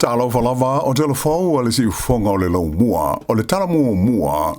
Tala lava o telefon o le si ufonga o le lau mua, o le tala mua.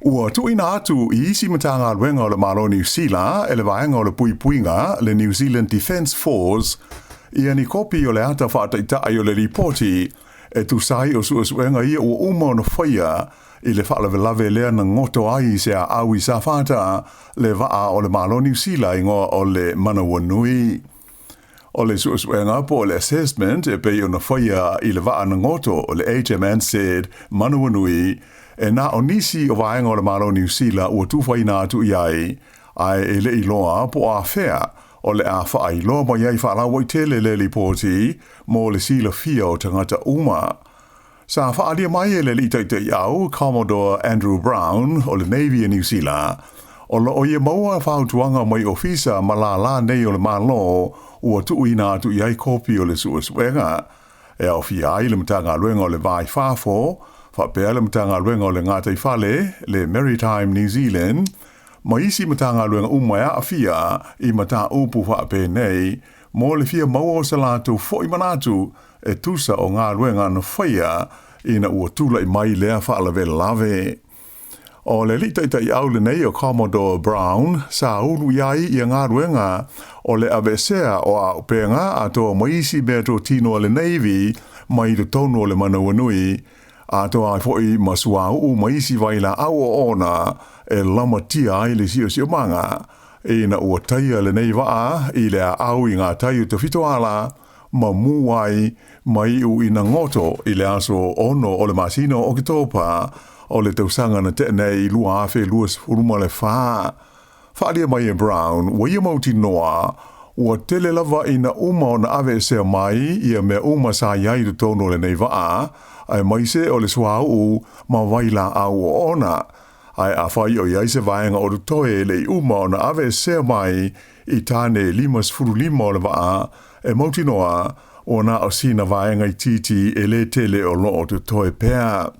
Ua tuina atu I isi matanga luenga o le malo New Zealand, e le vaenga o le puipuinga, le New Zealand Defence Force, ia ni kopi o le ata whaataitai o le ripoti, e tu sai o suenga ia ua uma o na whaia, I le whaalawelave lea na ngoto ai se a awi sa whata, le waa o le malo New Zealand ingoa o le Manawanui. O le suenga po le assessment e pei o na whaia I le waa na ngoto o le HMN said Manawanui, e na o nisi o vaenga o le malo New Zealand ua tuwhaina atu iai, ai e le iloa po a whea, o le a wha iloa mo iai whaalawa I tele le lipoti, mo le sila fia o tangata uma. Sa whaalia mai e le li teitai au, Commodore Andrew Brown o le Navy in New Zealand, o lo o ia maua whautuanga mai ofisa malala nei o le malo, ua tuuina atu iai kopi o le suenga, e au fia ai le matanga luenga o le vai whafo, whapea le matanga luenga o le ngātai whale, le Maritime New Zealand, ma isi matanga luenga umaya a fia I mata upu whape nei, mo le fia maua o salatu fo I manatu e tusa o ngā luenga na whaia ina ua tula I mai lea whaalawe lave. O le litaitai au le nei o Commodore Brown, sa ulu iai I ngā luenga o le avesea o a upenga a toa maisi mea to tino le Navy mai to tonu o le Manawanui, a toa ai foi masua u maisi vaila au o ona e lamatia ai le sio manga e na ua taia le nei waa I le au I ngā taiu te fitoala ma muai mai u ina ngoto I le aso ono o le masino o kitopa o le tausanga na te nei lua afe luas furuma le faa. Whaalia mai e Brown, wa ia mauti noa, ua tele lava ina uma o na ave sea mai ia mea uma sa iai tu tono le nei waa, ai maise o le suau ma waila au o ona. Ai a whai o iai se vaenga o toe le uma o na ave sea mai I tane 5 o le waa, e mauti noa o na o sina vaenga I titi e le tele o lo o tu toe pēr.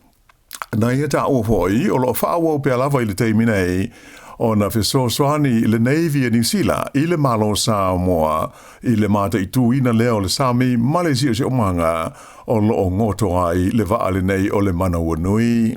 Na ia ta o foi o lo whaawa o pēr lava I le teiminei, o na fesoswani I le Navy in New Zealand, I le malo Sāmoa, I le mata I tuina leo le Sami, Malaysia se omanga, o lo o ngoto ai le vaale nei o le Manawanui.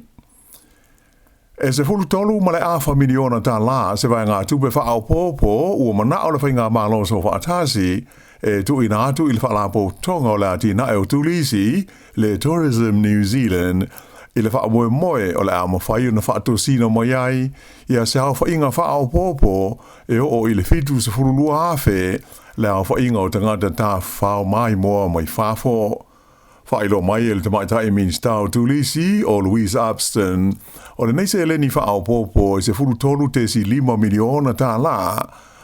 E se fulutolu ma le afa miliona Tala se vai ngā tupe whaau pōpō, ua mana o le whainga malo so whaatasi, e tuina atu I le whaalapo tonga o le ati na e o tulisi, le Tourism New Zealand, I le wha moe o le ama whai na wha tosino mai ai, ia se hau whainga whaau pōpō, e o I le fitu se furulua awhe, le hau whainga o tangata tā whao mai moa mai whafo. Whailo mai e le tamaitai Minister o tulisi o Louise Upston, o le neise eleni whaau pōpō e se furutolu te si 5 miliona tā la,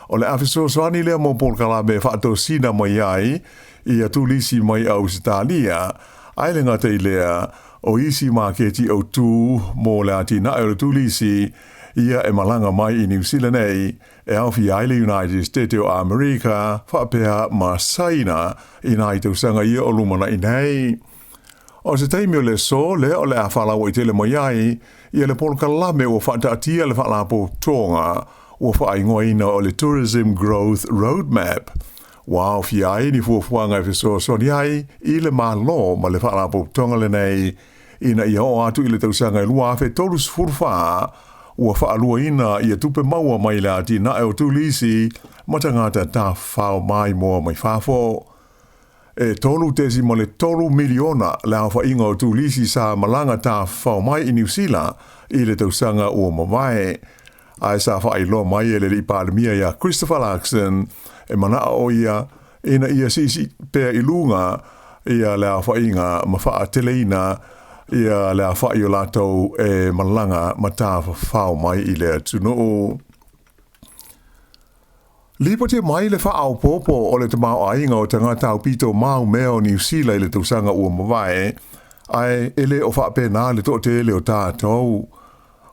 o le awhiso swani lea mo polkala me wha tosina mai ai, ia tulisi mai au Sitalia, ailenga te lea, o isi maketi o tu mo le ati na e tulisi ia e malanga mai I New Zealand e awhi aile United States o America whapea ma saina I nai tausanga ia o lumana I nei. O se teimi o le so le o le a whalawa I tele mai ai ia le polka lame o whaatatia le whalapo tonga o whaingoina o le Tourism Growth Roadmap. Wow, fi ai ni fuafuanga e so ni ai I le malo ma le whaalapo tonga le nei ina ia o atu I le tausanga I lua awhe tolus furfa ua whaalua ina ia tupe maua mai le ati na e o tulisi matangata ta whao mai moa mai whafo. E tolu tesi ma le tolu miliona le awha inga o tulisi sa malanga ta whao mai I New Zealand I le tausanga ua mawai. Ai sa whailo mai e le li pandemia ia Christopher Larkson e mana o ia ina ia sisi pēr I lunga ia le awha inga ma wha teleina ia le awha I o latou e malanga ma tā whao mai I le tuno. Lipate mai le whaau pōpō o le tamau ainga o tangata au pito mau mea o New Zealand I le tausanga ua mawai, ai ele o whapena le tote le o tātou.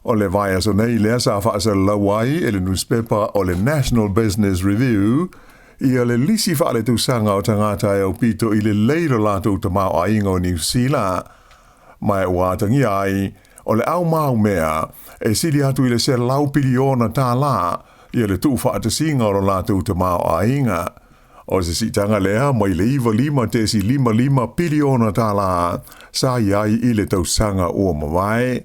O le vai aso nei lea sa whaasa lawai e le newspaper o le National Business Review, ia le lisi wha le tausanga o tangata e au pito I le leiro latou tamau ainga o New Zealand. Mai wātangi ai, o le au mau mea, e siri atu I le se lau piliona tā la, ia le tu whaatasinga o latou tamau ainga. O se sitanga lea mai le iwa lima te si 5 piliona tala sa iai I le tausanga o mawai.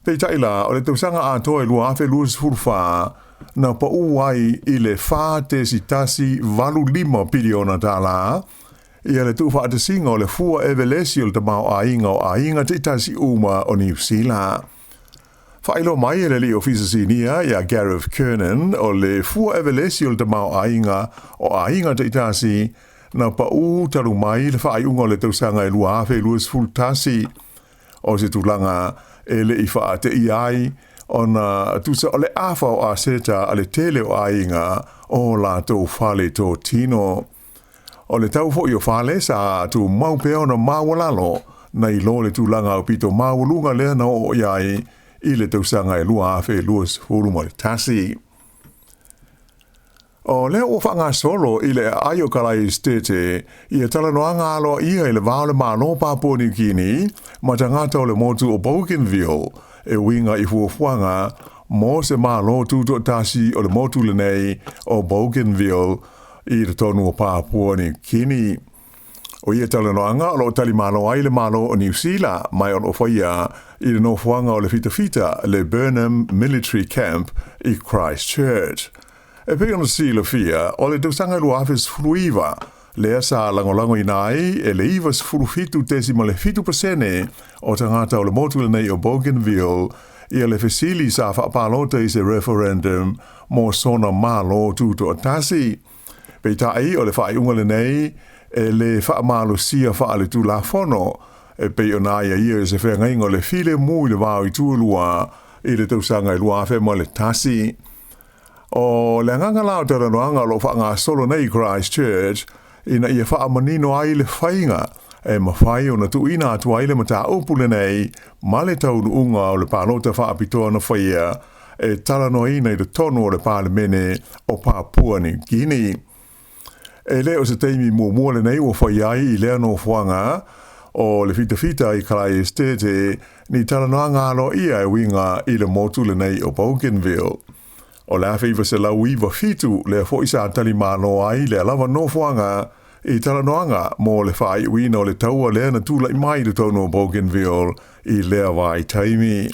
Pei taila, o le tausanga a toi lua afe luas fulfa na pa uai I le fa te si tasi 5 piliona tala ia le tufa te singa o le fua evelesi o le tamau a inga te tasi uma o New Zealand. Whailo mai le li ofisa sinia ia Gareth Kernan o le fua evelesi o le tamau a inga te tasi na pa u taru mai le whaiunga o le tausanga e lua afe luas full tasi o se tulanga e le I wha te iai o na tusa o le awha o a seta a le tele o a inga o la tau whale tō tino. O le tau fo I o whale sa tu mau peo na mawalalo na I lo le tūlanga o pito mawalunga lea na o iai I le tausanga e lua afe luas huluma le tasi. O lea o whanga solo I le aio kalai stete I e tala noanga alo ia I le vāle mālo Papua New Guinea ma tangata o le motu o Bougainville e winga I fuafuanga mo se mālo tūto tasi o le motu le nei o Bougainville I le tonu o Papua New Guinea. O ia tala noanga o tali malo ai le malo o New Zealand mai o whaia I le nofuanga o le fita le Burnham Military Camp I Christchurch. E pe ona sila fia o le tausanga lua afes fruiva lea sa langolango I nai e le ivas frufitu tesima le 5% o tangata o le motu le nei o Bougainville ia le fesili sa whapalota I se referendum mo sona malo tuto atasi. Pei tai o le whaiunga le nei e le whaamalo sia whaale tu la fono e pei o nai a ia se whengaingo le file mui le wau I tualua I le tausanga I lua afe mo le tasi. O le nganga lao tera noanga lo whaanga solo nei Christchurch ina ia whaamanino ai le whainga e mawhai o na tuina atu ai le mata upule nei ma le taunu unga o le pālota whaapitoa na whaia e tala noina I le tonu o le pālemene o Papua New Guinea. E leo se teimi mua le nei o whaiai I lea no whanga o le fita I kalai estete ni tala noanga alo ia e winga I le motu le nei o Bougainville. O le awhiwa se lau iwa fitu le fo isa tali mano ai le lava no whanga I tala noanga mo le whai uina o le taua lea na tūla I mai le tono o Bougainville I lea wai taimi.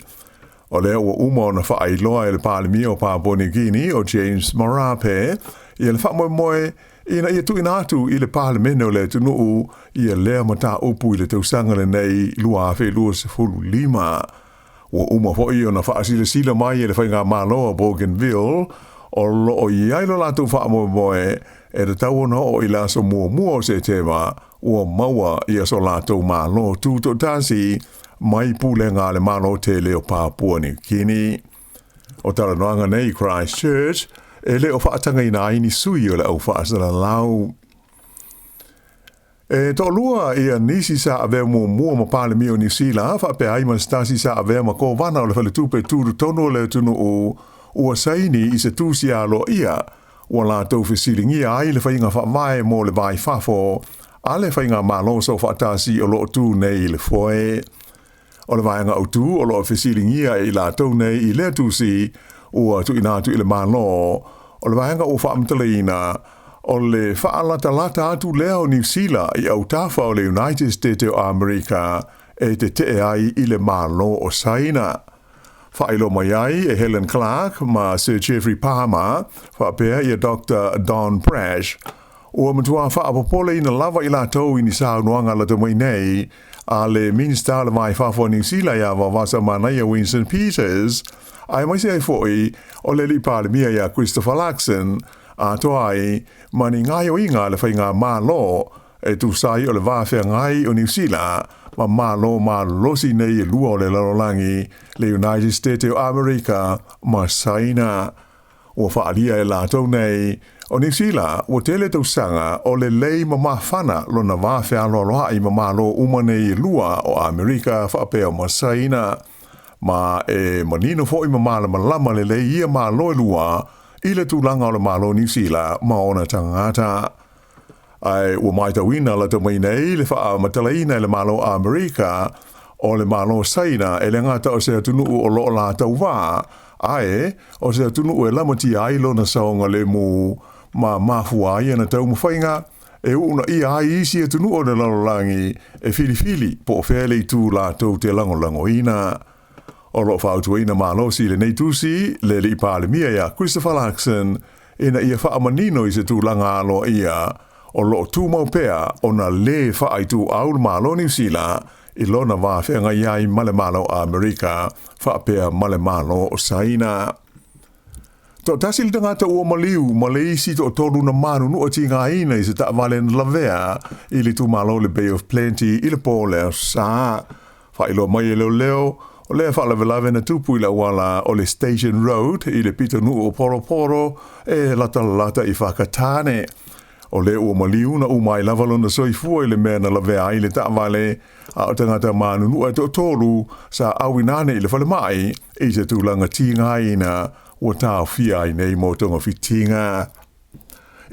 O lea ua uma o na whai loa le pālemi o Papua New Guinea o James Marape I le whamoe ina ia tuina atu I le pālemene o le tunuu ia lea mata upu I le tausanga le nei lua awhi lua se fulu 5. Ua uma hoi o na whaasila mai e le whainga māloa Bougainville o lo o iailo lātou whaamoe e le tauona o I laso mua o se tema ua maua ia so lātou mālo tūto tasi mai pūlenga le mālo te leo Papua New Guinea. O tala noanga nei Christchurch e le o whaatanga ina aini sui o le au whaasala lau. E to lua ia nisi sa ave mua ma pālemi o New Zealand whape aiman stasi sa ave ma ko wana o le whale tupe tūru tono le tunu o ua saini I se tūsi alo ia ua la tau whisilingia ai le whainga whaamae mo le vai whafo a le whainga malo so whaatasi o loo tū nei le foe. O le vaianga au tū o loo whisilingia I la tau nei I le tūsi ua tu inatu I le malo o le vaianga o whaamtaleina o le whaalata atu lea o New Zealand I au tafa o le United States o Amerika e te ai I le malo o Saina. Whailo mai ai e Helen Clark ma Sir Jeffrey Palmer whapea I Dr. Don Prash ua matua whaapopole ina lava I la tau ini saunoanga la tamai nei a le Minister le mai whafo New Zealand ia wawasa manaya Winston Peters ai mai se ai foi o le li pālemia ia Christopher Luxon a toai mani ngai o inga le whainga mālo e tu sai o le wāwhia ngai o New Zealand ma mālo losi nei e lua o le larolangi le United States o Amerika ma Saina. Ua whaalia e lātou nei o New Zealand ua tele tau sanga o le lei ma mawhana lo na wāwhia aloha I ma mālo uma nei e lua o Amerika whaapea ma Saina. Ma e manino fo I ma māla malama le lei ia mālo e lua I le tūlanga o le mālo New Zealand ma ona tangata. Ai ua mai tawina la tamai nei le wha matalaina le mālo Amerika o le mālo Saina e le ngata o se atunu o lo la tau wā. Ai o se atunu e lamati ailo na saonga le mu ma mafua ia na tau mawhainga e una ia ai isi e tunu o le lalolangi e fili po fele i tū lātou te lango ina. O lo whautuina mālosi le nei tūsi le li pālemia ia Christopher Larkson ina ia whaamanino i se tū langa alo ia o lo tūmau pea o na le whaaitu au mālo New Zealand i lona wāwhenga iai male mālo a Amerika whaapea male mālo o Saina. Tō tasili tangata ua maliu, Malaysi tō tōru na manu nua ti ngā ina i se ta vale na lavea i li tū mālo le Bay of Plenty i le pōle o sā. Whailo mai e leo, o lea whaalavelave na tupu i la wala o le Station Road i le pita nuu o Poro e lata i whakatane. O le ua maliu na umai lavalo na soifua i le mea na lavea i le ta vale a o tangata manu nua tō tōru sa awinane i le whale mai i se tūlanga ti ngā ina ua tāo fia i nei mō tonga fitinga.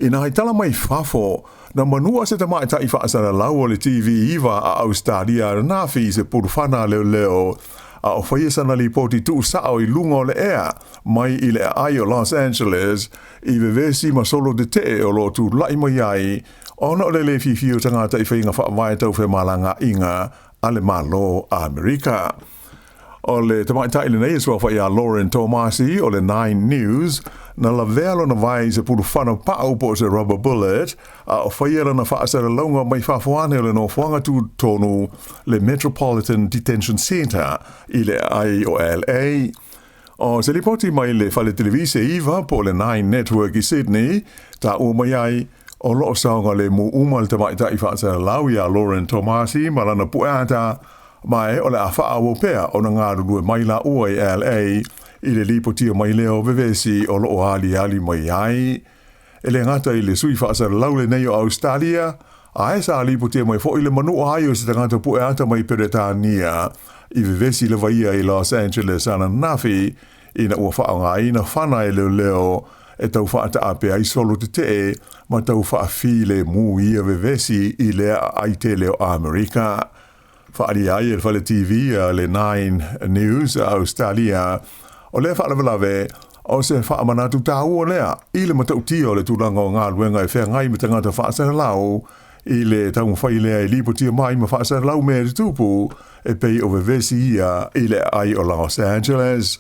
Ina hai tala mai whafo, na manua se ta mai ta i whaasara lau o le TV iwa a Australia na fi se purufana leo, a o whaiesana li poti tu sao i lunga o le ea, mai i le ai o Los Angeles, i vevesi ma solo de te o lo tu lai mai ai, ona o le fifio tangata i whainga whaamai tau whe malanga inga, ale malo a Amerika. O le tamaita ile nei swa whai a Lauren Tomasi o le 9 News na la velo na vai se puru whana pau po se rubber bullet a o whaiera na whaasara launga mai whafuane le no whanga tu tonu le Metropolitan Detention Centre i le ai o LA. O se lipoti mai le whale televise iwa po le 9 Network i Sydney ta o mai ai o loo saunga le mu umal tamaita i whaasara lau i a Lauren Tomasi malana pueata mai o le a whaawo pea o na ngārurue mai la ua i LA i le lipotia mai leo vevesi o loo ali mai ai. E le ngata i le sui whaasara lau le nei o Australia, a e sa lipotia mai fo i le manu ai o se tangata pueata mai Peretania i vevesi le vaia i Los Angeles ana nafi i na ua whaanga i na whana e leo e tau whaata apea i solo te ma tau whaafile mu ia vevesi i lea ai te leo Amerika. Whaari ai e whale TV le 9 News Australia o lea whaalavelave o se whaamanatu tāu o lea i le matauti o le tūranga o ngā luenga e whea ngai me tangata whaasara lau i le taunga whai lea i lipotia mai ma whaasara lau mea te tūpu e pei o vevesi ia i le ai o Los Angeles.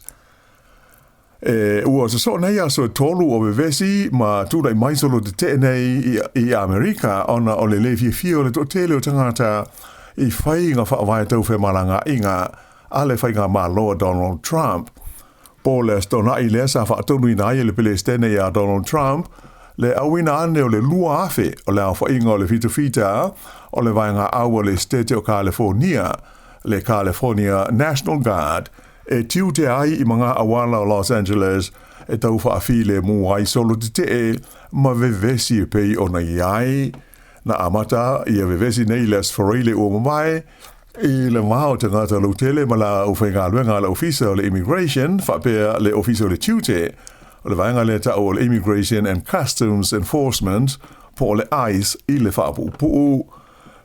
Ua se so nei aso tolu o vevesi ma tūrai mai solo te te nei i Amerika ona o le lefi fio le tōtele o tangata i whai ngā whaawai tau whe malanga inga a le whai ngā māloa Donald Trump. Po le stona i lea sa whaatonu i nai le pele stene a Donald Trump, le awina ane o le lua afe o le au whainga o le fita o le vai ngā aua le stete o California, le California National Guard, e tiu te ai i mga awala o Los Angeles e tau whaafile mu ai solo te ma vevesi e pei o na iai. Na amata ia vevesi nei les foreile o mamai i le mao te ngata lautele ma la uwhenga luenga la ofisa o le immigration whapea le ofisa o le tiute o le vaenga le ta o le Immigration and Customs Enforcement po le ICE i le whapupuu.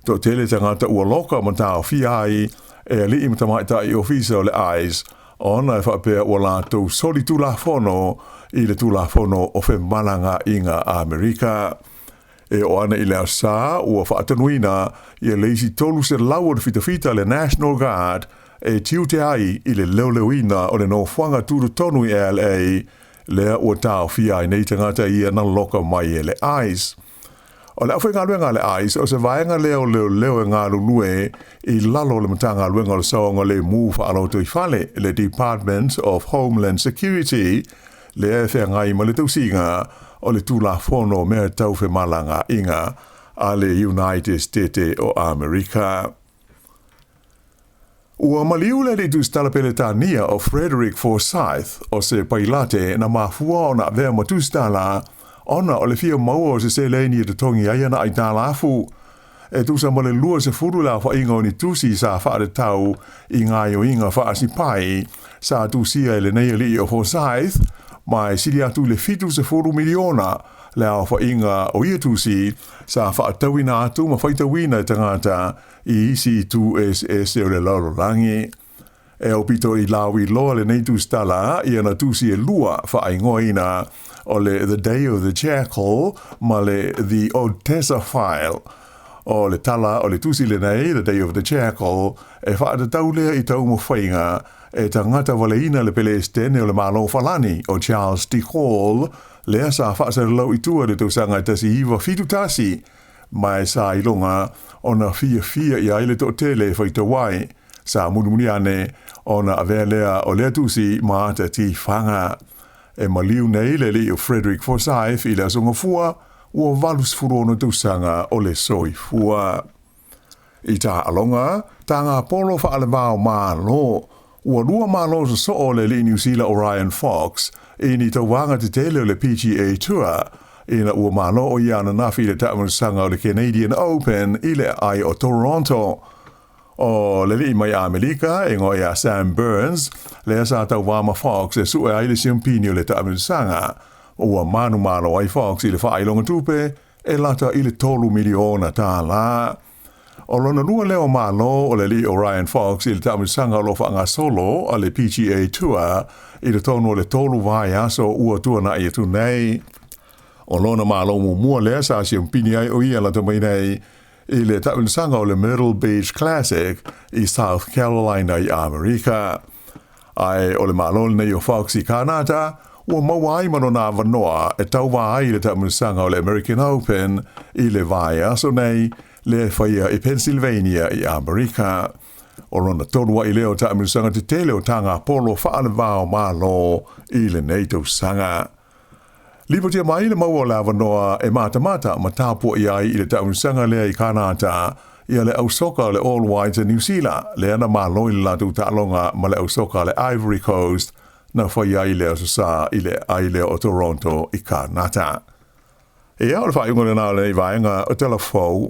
To tele te ngata ua loka ma tau fiai e li imtamaita i ofisa o le ICE ona e whapea o la tau soli tula fono i le tula fono o whe malanga inga Amerika. E o ana i lea sā ua whaatanuina i a leisi tolu se lau o fita le National Guard e tiu te ai i le leoleuina o le no whanga tūru tonu i LA lea ua tāo fia i nei tangata i ana loka mai e le ICE. O le awhi ngā luenga le ICE o se vaenga leo e ngā lunue i lalo le matanga luenga le saonga le move aloto i whale le Department of Homeland Security lea e whea ngai ma le tausinga o le tūla whono mea tau whe malanga inga a le United States o Amerika. Ua maliu le tu stalapeletania o Frederick Forsyth o se pailate na mafua o na vea matustala ona o le fia maua o se seleni e te tongi aia na aitala afu. E tu sa male lua se furu la wha inga o ni tusi sa whaare tau i ngā o inga whaasi pai sa tu sia ele nei li o Forsyth mai siri atu le fitu se furu miliona le au wha inga o ia tusi sa whaatawina atu ma whaitawina tangata i isi tu SS o le laurolangi. e o pito I lawi loa le nei tu stala I ana tusi e lua whaingoina o le The Day of the Jackal ma le The Aotearoa o le tala o le tusi le nei The Day of the Jackal e whaatau lea I tau mo whainga e tangata waleina le pele estene o le malo falani o Charles D. Hall lea sa whaasara lau I tua le tausanga tasi iwa fitu tasi mai sa ilonga ona fia I aile to tele whaitawai sa munumuni ane ona avelea o lea tusi maata ti whanga e maliu nei le li o Frederick Forsyth I le songa fua ua valus furono tausanga o le soi fua. I ta alonga, tanga polo whaalewao malo ua lua malo so o le li New Zealand Orion Fox I ni tawanga te tele o le PGA Tour ina ua malo o iana nafi le taamansanga o le Canadian Open I le ai o Toronto. O le li mai Amerika e ngoi a Sam Burns le sa tau wama Fox e sue ai le siampini o le taamansanga ua manu malo ai Fox I le whailonga tupe e lata I le 3 miliona Tala. O lona lua leo malo o le li Orion Fox I le taamansanga lo whaanga solo a le PGA Tour I le tono le tolu vai aso ua tuana I tu nei. O lona malo mua lea sa siampini ai o ia lata mai nei I le taamansanga o le Myrtle Beach Classic I South Carolina I Amerika. Ai o le malo nei o Fox I Kanata ua maua ai mano nā wanoa e tau wā ai le taamansanga o le American Open I le vai aso nei le whaia I Pennsylvania I Amerika. O lona tonua I leo taamansanga te tele o tanga polo whaalewao malo I le nei tausanga. Lipotia mai le maua la wanoa e mata matapua I ai I le taamansanga lea I Kanata ia le ausoka le All Whites New Zealand le ana malo I le latu ta'alonga ma le ausoka le Ivory Coast na whaia I leo sa I le ai leo o Toronto I Kanata. E au le whaingo le nā le vaenga o telefou